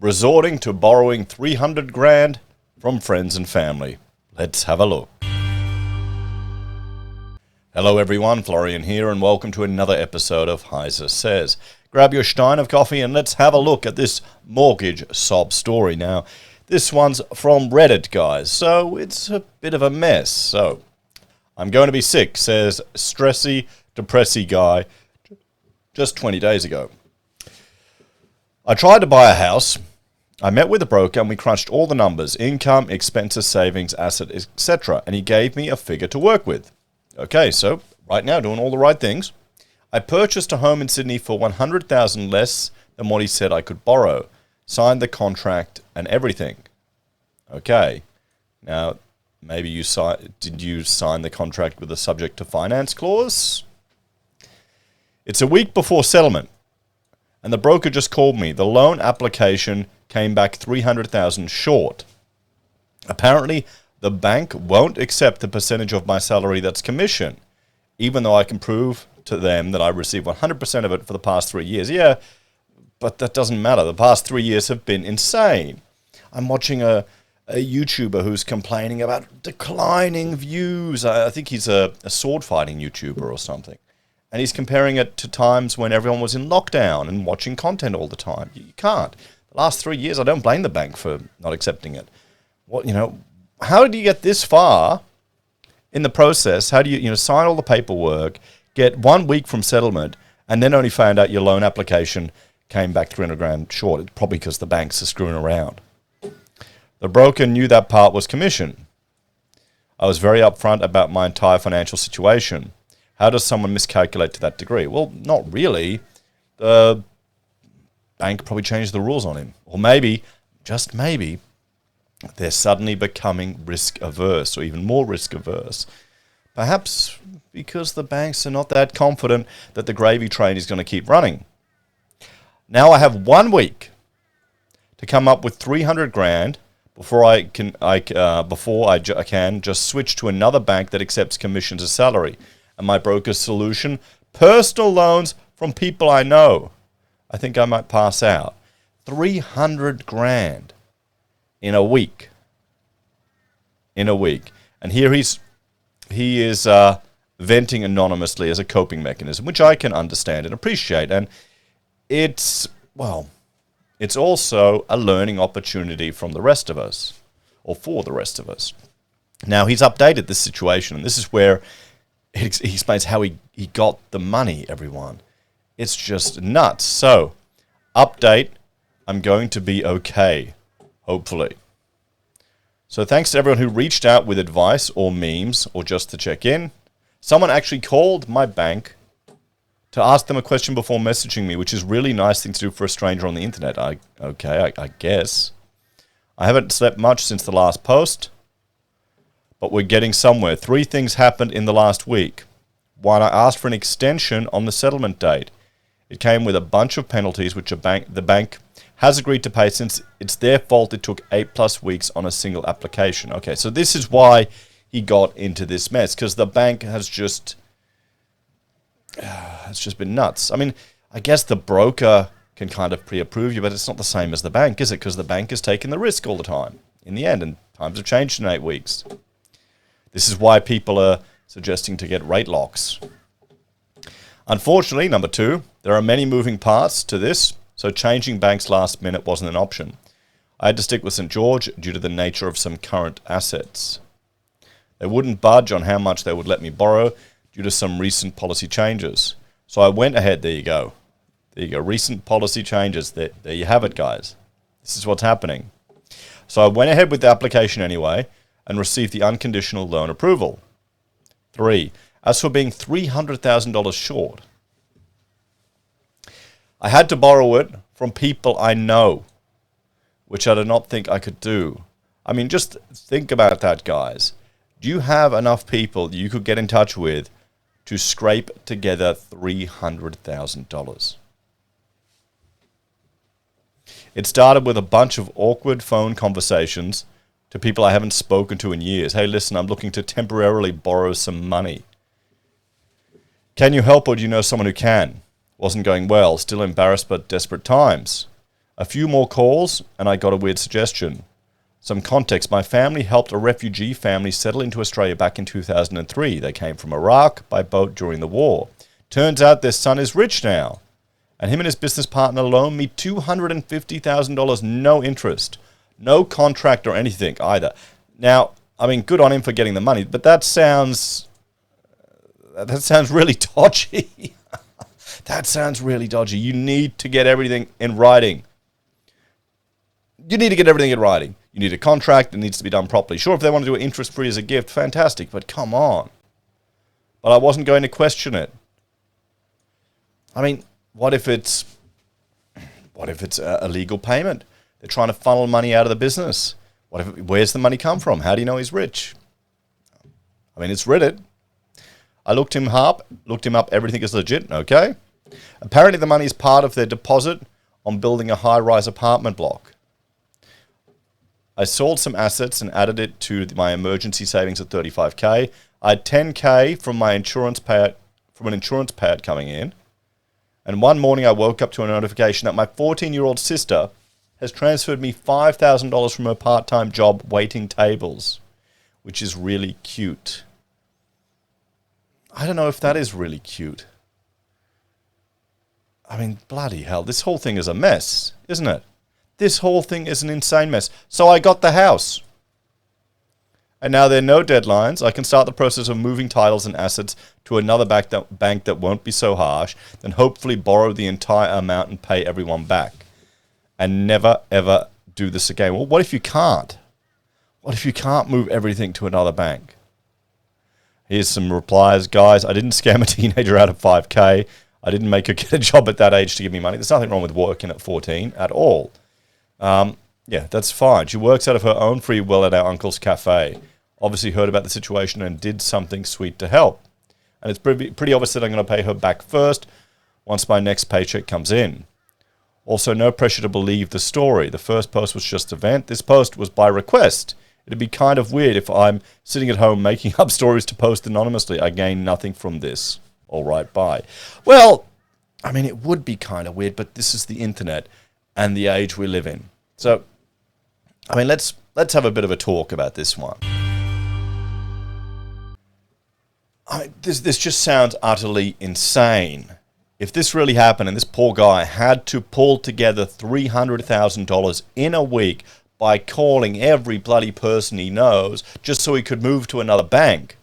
resorting to borrowing 300 grand from friends and family. Let's have a look. Hello everyone, Florian here, and welcome to another episode of HeiseSays. Grab your stein of coffee and let's have a look at this mortgage sob story. Now, this one's from Reddit, guys, so it's a bit of a mess. So, I'm going to be sick, says stressy, depressy guy just 20 days ago. I tried to buy a house. I met with a broker and we crunched all the numbers, income, expenses, savings, asset, etc. And he gave me a figure to work with. Okay, so right now doing all the right things. I purchased a home in Sydney for $100,000 less than what he said I could borrow. Signed the contract and everything. Okay, now maybe did you sign the contract with a subject to finance clause? It's a week before settlement. And the broker just called me. The loan application came back $300,000 short. Apparently, the bank won't accept the percentage of my salary that's commission, even though I can prove to them that I received 100% of it for the past 3 years. Yeah, but that doesn't matter. The past 3 years have been insane. I'm watching a YouTuber who's complaining about declining views. I think he's a sword fighting YouTuber or something. And he's comparing it to times when everyone was in lockdown and watching content all the time. You can't. The last 3 years, I don't blame the bank for not accepting it. How did you get this far in the process? How do you sign all the paperwork, get 1 week from settlement, and then only find out your loan application came back 300 grand short? It's probably because the banks are screwing around. The broker knew that part was commission. I was very upfront about my entire financial situation. How does someone miscalculate to that degree? Well, not really. The bank probably changed the rules on him. Or maybe, just maybe, they're suddenly becoming risk averse or even more risk averse. Perhaps because the banks are not that confident that the gravy train is going to keep running. Now I have 1 week to come up with 300 grand before I can just switch to another bank that accepts commissions as salary. And my broker's solution, personal loans from people I know. I think I might pass out. 300 grand in a week. And here he is venting anonymously as a coping mechanism, which I can understand and appreciate. And it's also a learning opportunity from the rest of us, or for the rest of us. Now, he's updated this situation, and this is where he explains how he got the money, everyone. It's just nuts. So, update, I'm going to be okay, hopefully. So thanks to everyone who reached out with advice or memes or just to check in. Someone actually called my bank to ask them a question before messaging me, which is a really nice thing to do for a stranger on the internet. I guess. I haven't slept much since the last post. But we're getting somewhere. 3 things happened in the last week. 1, I asked for an extension on the settlement date. It came with a bunch of penalties which the bank has agreed to pay since it's their fault it took 8+ weeks on a single application. Okay, so this is why he got into this mess, because the bank has just been nuts. I mean, I guess the broker can kind of pre-approve you, but it's not the same as the bank, is it? Because the bank is taking the risk all the time in the end, and times have changed in 8 weeks. This is why people are suggesting to get rate locks. Unfortunately, number 2, there are many moving parts to this, so changing banks last minute wasn't an option. I had to stick with St. George due to the nature of some current assets. They wouldn't budge on how much they would let me borrow due to some recent policy changes. So I went ahead. There you go. Recent policy changes. There you have it, guys. This is what's happening. So I went ahead with the application anyway and received the unconditional loan approval. 3, as for being $300,000 short, I had to borrow it from people I know, which I did not think I could do. I mean, just think about that, guys. Do you have enough people you could get in touch with to scrape together $300,000? It started with a bunch of awkward phone conversations to people I haven't spoken to in years. Hey, listen, I'm looking to temporarily borrow some money. Can you help, or do you know someone who can? Wasn't going well, still embarrassed but desperate times. A few more calls, and I got a weird suggestion. Some context. My family helped a refugee family settle into Australia back in 2003. They came from Iraq by boat during the war. Turns out their son is rich now. And him and his business partner loaned me $250,000, no interest. No contract or anything either. Now, I mean, good on him for getting the money, but that sounds really dodgy. That sounds really dodgy. You need to get everything in writing. You need a contract. It needs to be done properly. Sure, if they want to do it interest-free as a gift, fantastic, but come on. But I wasn't going to question it. I mean, what if it's a legal payment? They're trying to funnel money out of the business. Where's the money come from? How do you know he's rich? I mean, it's Reddit. I looked him up, everything is legit, okay? Apparently the money is part of their deposit on building a high-rise apartment block. I sold some assets and added it to my emergency savings of $35K. I had $10K from my insurance payout, from an insurance payout coming in. And one morning I woke up to a notification that my 14-year-old sister has transferred me $5,000 from her part-time job waiting tables, which is really cute. I don't know if that is really cute. I mean, bloody hell, this whole thing is a mess, isn't it? This whole thing is an insane mess. So I got the house. And now there are no deadlines. I can start the process of moving titles and assets to another bank that won't be so harsh, then hopefully borrow the entire amount and pay everyone back. And never, ever do this again. Well, what if you can't? What if you can't move everything to another bank? Here's some replies. Guys, I didn't scam a teenager out of $5K. I didn't make her get a job at that age to give me money. There's nothing wrong with working at 14 at all. Yeah, that's fine. She works out of her own free will at our uncle's cafe. Obviously heard about the situation and did something sweet to help. And it's pretty obvious that I'm going to pay her back first once my next paycheck comes in. Also, no pressure to believe the story. The first post was just a vent. This post was by request. It'd be kind of weird if I'm sitting at home making up stories to post anonymously. I gain nothing from this. All right, bye. Well, I mean, it would be kind of weird, but this is the internet and the age we live in. So, I mean, let's have a bit of a talk about this one. This just sounds utterly insane. If this really happened and this poor guy had to pull together $300,000 in a week by calling every bloody person he knows just so he could move to another bank,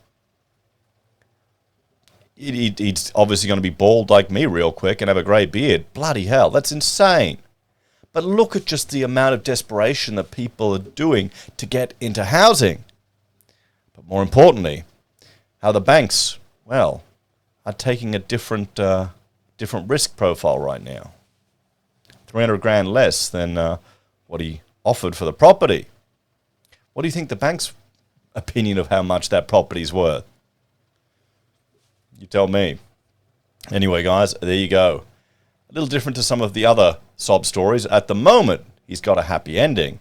he's obviously going to be bald like me real quick and have a grey beard. Bloody hell, that's insane. But look at just the amount of desperation that people are doing to get into housing. But more importantly, how the banks, well, are taking a different risk profile right now. 300 grand less than what he offered for the property. What do you think the bank's opinion of how much that property's worth? You tell me. Anyway, guys, there you go. A little different to some of the other sob stories. At the moment, he's got a happy ending.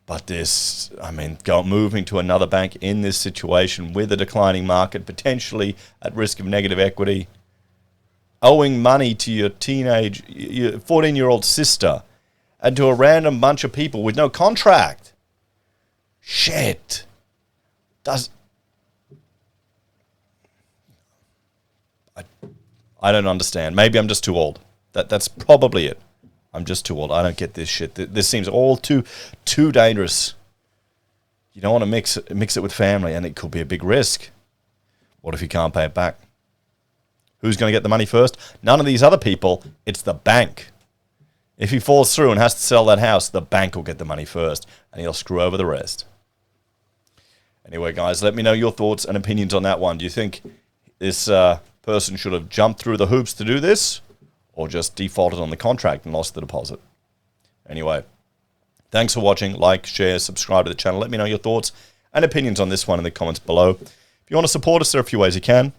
But this, I mean, moving to another bank in this situation with a declining market, potentially at risk of negative equity, owing money to your 14-year-old sister, and to a random bunch of people with no contract. Shit. I don't understand. Maybe I'm just too old. That's probably it. I'm just too old. I don't get this shit. This seems all too dangerous. You don't want to mix it with family, and it could be a big risk. What if you can't pay it back? Who's going to get the money first? None of these other people. It's the bank. If he falls through and has to sell that house, the bank will get the money first, and he'll screw over the rest. Anyway, guys, let me know your thoughts and opinions on that one. Do you think this person should have jumped through the hoops to do this, or just defaulted on the contract and lost the deposit? Anyway, thanks for watching. Like, share, subscribe to the channel. Let me know your thoughts and opinions on this one in the comments below. If you want to support us, there are a few ways you can.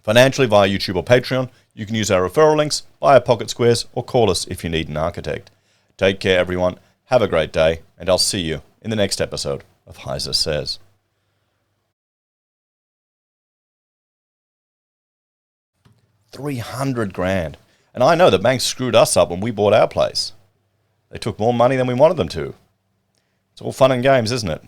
Financially via YouTube or Patreon. You can use our referral links, buy our pocket squares, or call us if you need an architect. Take care, everyone. Have a great day, and I'll see you in the next episode of HeiseSays. 300 grand. And I know the bank screwed us up when we bought our place. They took more money than we wanted them to. It's all fun and games, isn't it?